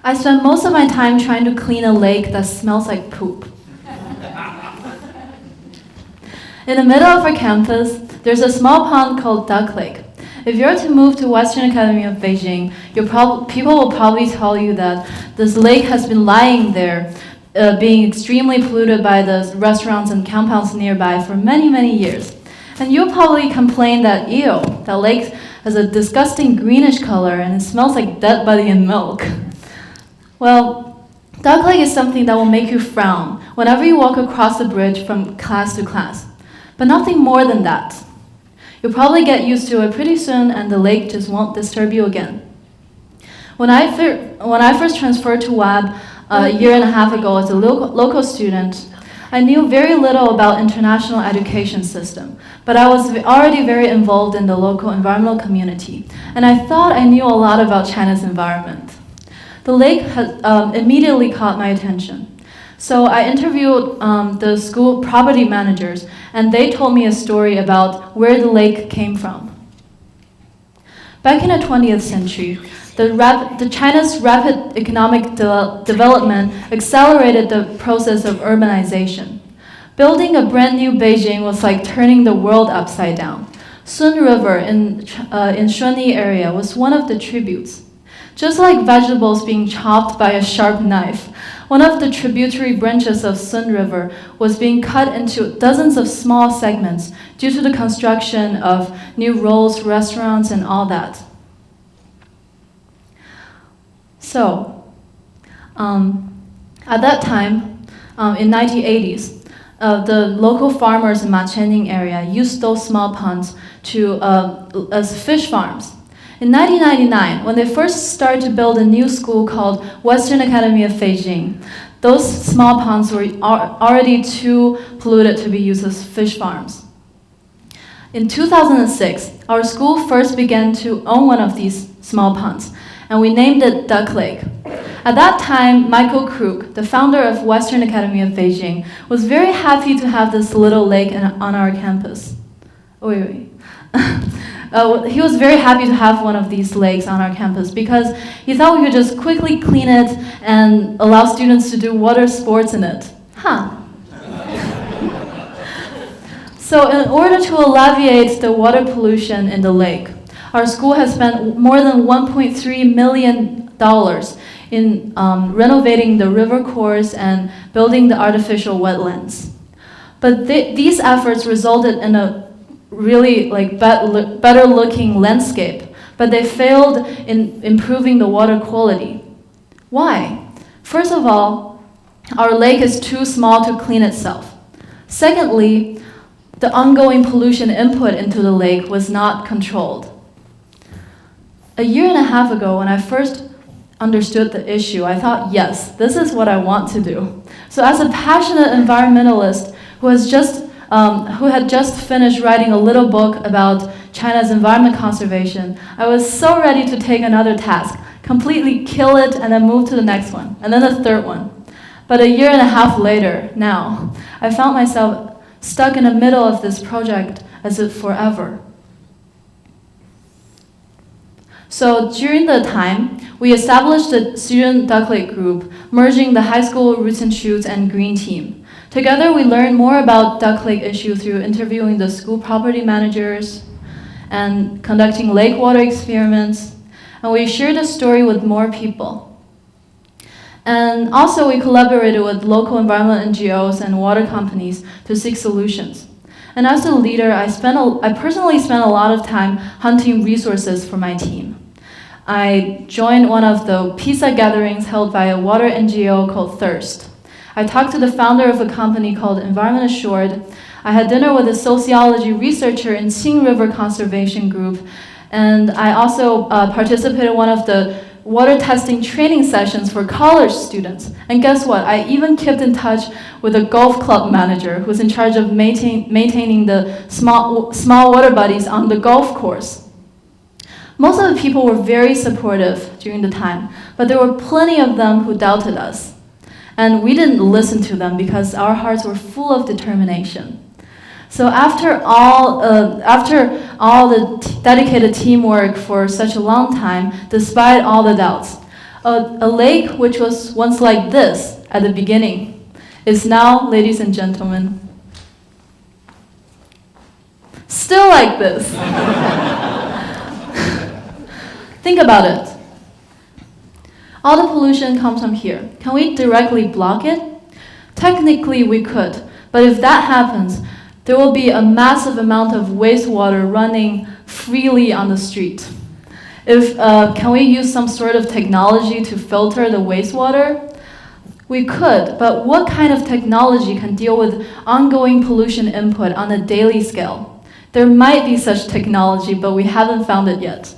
I spent most of my time trying to clean a lake that smells like poop. In the middle of our campus, there's a small pond called Duck Lake. If you're to move to Western Academy of Beijing, people will probably tell you that this lake has been lying there, being extremely polluted by the restaurants and compounds nearby for many, many years. And you'll probably complain that, ew, that lake has a disgusting greenish color and it smells like dead body and milk. Well, Duck Lake is something that will make you frown whenever you walk across the bridge from class to class. But nothing more than that. You'll probably get used to it pretty soon and the lake just won't disturb you again. When I first transferred to WAB a year and a half ago as a local student, I knew very little about international education system, but I was already very involved in the local environmental community, and I thought I knew a lot about China's environment. The lake immediately caught my attention. So I interviewed the school property managers, and they told me a story about where the lake came from. Back in the 20th century, China's rapid economic development accelerated the process of urbanization. Building a brand new Beijing was like turning the world upside down. Sun River in Shunyi area was one of the tributes. Just like vegetables being chopped by a sharp knife, one of the tributary branches of Sun River was being cut into dozens of small segments due to the construction of new roads, restaurants, and all that. So, at that time, in 1980s, the local farmers in Machening area used those small ponds as fish farms. In 1999, when they first started to build a new school called Western Academy of Beijing, those small ponds were already too polluted to be used as fish farms. In 2006, our school first began to own one of these small ponds, and we named it Duck Lake. At that time, Michael Krug, the founder of Western Academy of Beijing, was very happy to have this little lake on our campus. He was very happy to have one of these lakes on our campus because he thought we could just quickly clean it and allow students to do water sports in it. So in order to alleviate the water pollution in the lake, our school has spent more than $1.3 million in renovating the river course and building the artificial wetlands. But these efforts resulted in a really better looking landscape, but they failed in improving the water quality. Why? First of all, our lake is too small to clean itself. Secondly, the ongoing pollution input into the lake was not controlled. A year and a half ago, when I first understood the issue, I thought, yes, this is what I want to do. So as a passionate environmentalist who had just finished writing a little book about China's environment conservation, I was so ready to take another task, completely kill it and then move to the next one, and then the third one. But a year and a half later, now, I found myself stuck in the middle of this project as if forever. So during the time, we established the student Duck Lake group, merging the high school roots and shoots and green team. Together, we learned more about Duck Lake issue through interviewing the school property managers and conducting lake water experiments, and we shared the story with more people. And also, we collaborated with local environmental NGOs and water companies to seek solutions. And as a leader, I personally spent a lot of time hunting resources for my team. I joined one of the pizza gatherings held by a water NGO called Thirst. I talked to the founder of a company called Environment Assured. I had dinner with a sociology researcher in Xing River Conservation Group, and I also participated in one of the water testing training sessions for college students. And guess what? I even kept in touch with a golf club manager who's in charge of maintaining the small water bodies on the golf course. Most of the people were very supportive during the time, but there were plenty of them who doubted us. And we didn't listen to them because our hearts were full of determination. So after all the dedicated teamwork for such a long time, despite all the doubts, A lake which was once like this at the beginning is now, ladies and gentlemen, still like this. Think about it. All the pollution comes from here. Can we directly block it? Technically, we could. But if that happens, there will be a massive amount of wastewater running freely on the street. Can we use some sort of technology to filter the wastewater? We could, but what kind of technology can deal with ongoing pollution input on a daily scale? There might be such technology, but we haven't found it yet.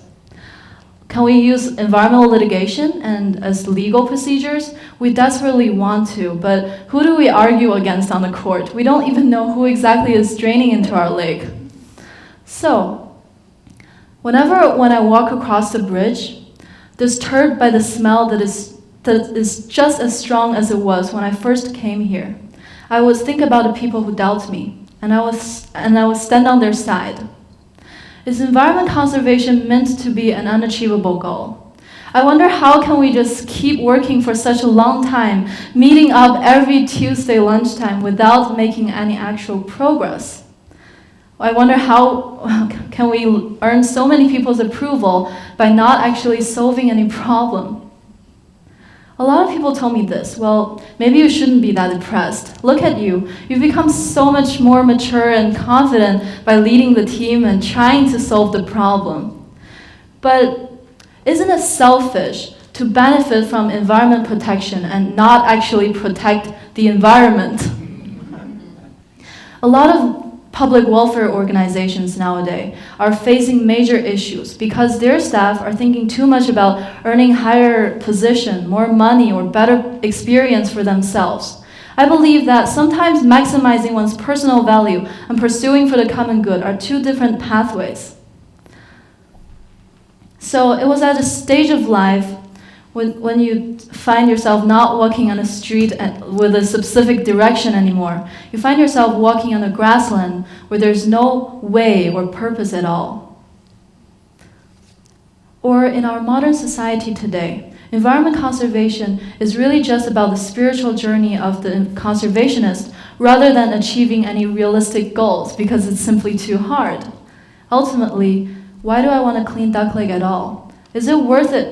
Can we use environmental litigation and as legal procedures? We desperately want to, but who do we argue against on the court? We don't even know who exactly is draining into our lake. So, when I walk across the bridge, disturbed by the smell that is just as strong as it was when I first came here, I would think about the people who doubt me, and I would stand on their side. Is environment conservation meant to be an unachievable goal? I wonder how can we just keep working for such a long time, meeting up every Tuesday lunchtime without making any actual progress? I wonder how can we earn so many people's approval by not actually solving any problem? A lot of people told me this, well, maybe you shouldn't be that depressed. Look at you. You've become so much more mature and confident by leading the team and trying to solve the problem. But isn't it selfish to benefit from environment protection and not actually protect the environment? A lot of public welfare organizations nowadays are facing major issues because their staff are thinking too much about earning higher position, more money, or better experience for themselves. I believe that sometimes maximizing one's personal value and pursuing for the common good are two different pathways. So it was at a stage of life when you find yourself not walking on a street with a specific direction anymore. You find yourself walking on a grassland where there's no way or purpose at all. Or in our modern society today, environment conservation is really just about the spiritual journey of the conservationist rather than achieving any realistic goals because it's simply too hard. Ultimately, why do I want a clean duck lake at all? Is it worth it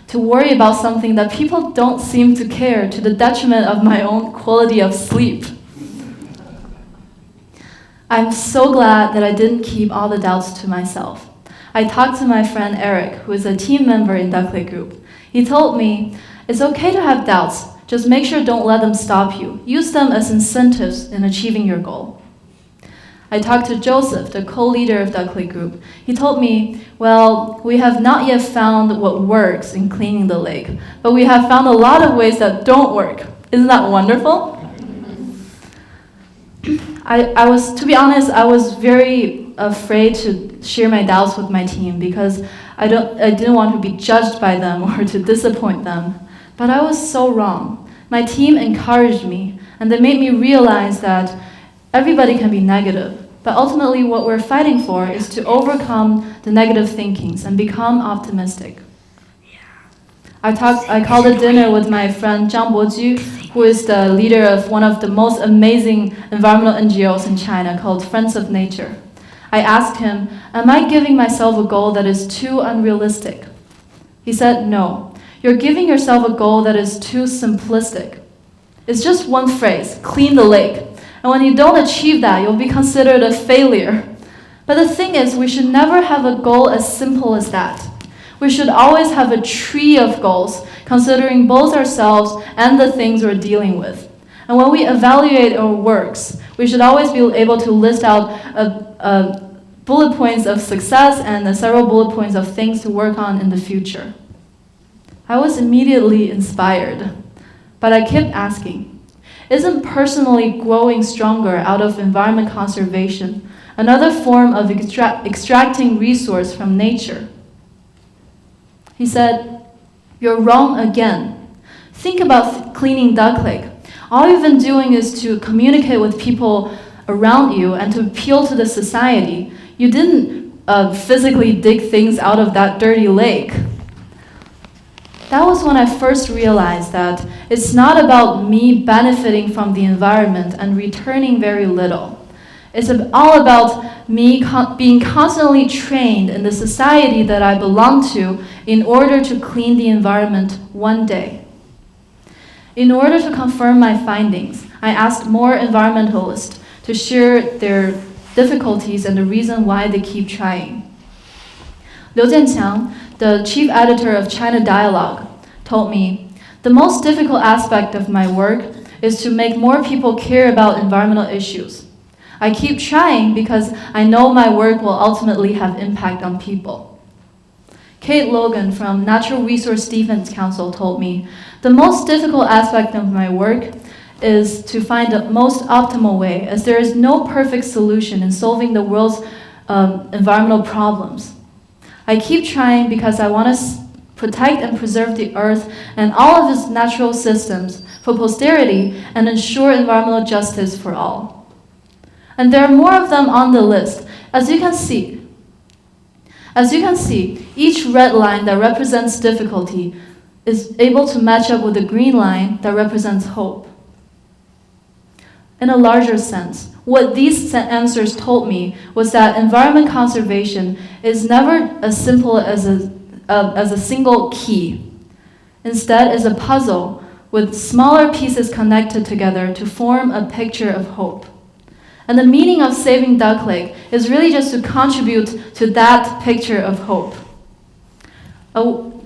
to worry about something that people don't seem to care to the detriment of my own quality of sleep? I'm so glad that I didn't keep all the doubts to myself. I talked to my friend Eric, who is a team member in Duck Lake Group. He told me, it's okay to have doubts, just make sure don't let them stop you. Use them as incentives in achieving your goal. I talked to Joseph, the co-leader of Duck Lake Group. He told me, well, we have not yet found what works in cleaning the lake, but we have found a lot of ways that don't work. Isn't that wonderful? To be honest, I was very afraid to share my doubts with my team because I didn't want to be judged by them or to disappoint them. But I was so wrong. My team encouraged me, and they made me realize that everybody can be negative. But ultimately, what we're fighting for is to overcome the negative thinkings and become optimistic. I called a dinner with my friend Zhang Boju, who is the leader of one of the most amazing environmental NGOs in China called Friends of Nature. I asked him, am I giving myself a goal that is too unrealistic? He said, no. You're giving yourself a goal that is too simplistic. It's just one phrase, clean the lake. And when you don't achieve that, you'll be considered a failure. But the thing is, we should never have a goal as simple as that. We should always have a tree of goals, considering both ourselves and the things we're dealing with. And when we evaluate our works, we should always be able to list out bullet points of success and several bullet points of things to work on in the future. I was immediately inspired, but I kept asking, isn't personally growing stronger out of environment conservation another form of extracting resource from nature? He said, you're wrong again. Think about cleaning Duck Lake. All you've been doing is to communicate with people around you and to appeal to the society. You didn't physically dig things out of that dirty lake. that was when I first realized that it's not about me benefiting from the environment and returning very little. It's all about me being constantly trained in the society that I belong to in order to clean the environment one day. In order to confirm my findings, I asked more environmentalists to share their difficulties and the reason why they keep trying. Liu Jianqiang, the chief editor of China Dialogue, told me, "The most difficult aspect of my work is to make more people care about environmental issues. I keep trying because I know my work will ultimately have impact on people." Kate Logan from Natural Resource Defense Council told me, "The most difficult aspect of my work is to find the most optimal way, as there is no perfect solution in solving the world's environmental problems. I keep trying because I want to protect and preserve the earth and all of its natural systems for posterity and ensure environmental justice for all." And there are more of them on the list. As you can see, each red line that represents difficulty is able to match up with the green line that represents hope. In a larger sense, what these answers told me was that environment conservation is never as simple as a single key. Instead, it's a puzzle with smaller pieces connected together to form a picture of hope. And the meaning of saving Duck Lake is really just to contribute to that picture of hope.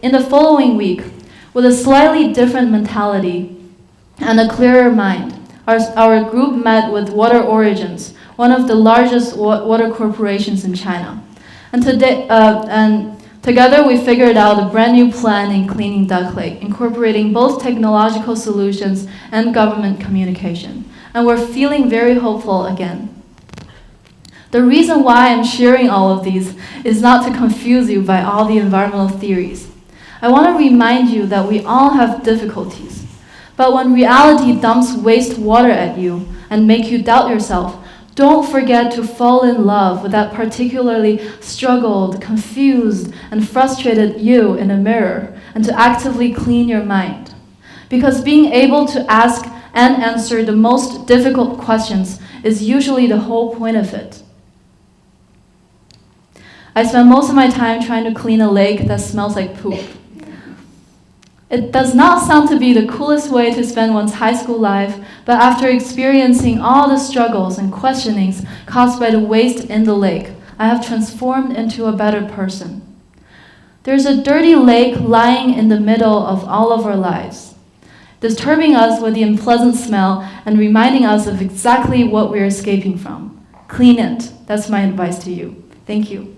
In the following week, with a slightly different mentality and a clearer mind, our group met with Water Origins, one of the largest water corporations in China. And together we figured out a brand new plan in cleaning Duck Lake, incorporating both technological solutions and government communication. And we're feeling very hopeful again. The reason why I'm sharing all of these is not to confuse you by all the environmental theories. I want to remind you that we all have difficulties. But when reality dumps waste water at you and make you doubt yourself, don't forget to fall in love with that particularly struggled, confused, and frustrated you in a mirror and to actively clean your mind. Because being able to ask and answer the most difficult questions is usually the whole point of it. I spend most of my time trying to clean a lake that smells like poop. It does not sound to be the coolest way to spend one's high school life, but after experiencing all the struggles and questionings caused by the waste in the lake, I have transformed into a better person. There's a dirty lake lying in the middle of all of our lives, disturbing us with the unpleasant smell and reminding us of exactly what we're escaping from. Clean it. That's my advice to you. Thank you.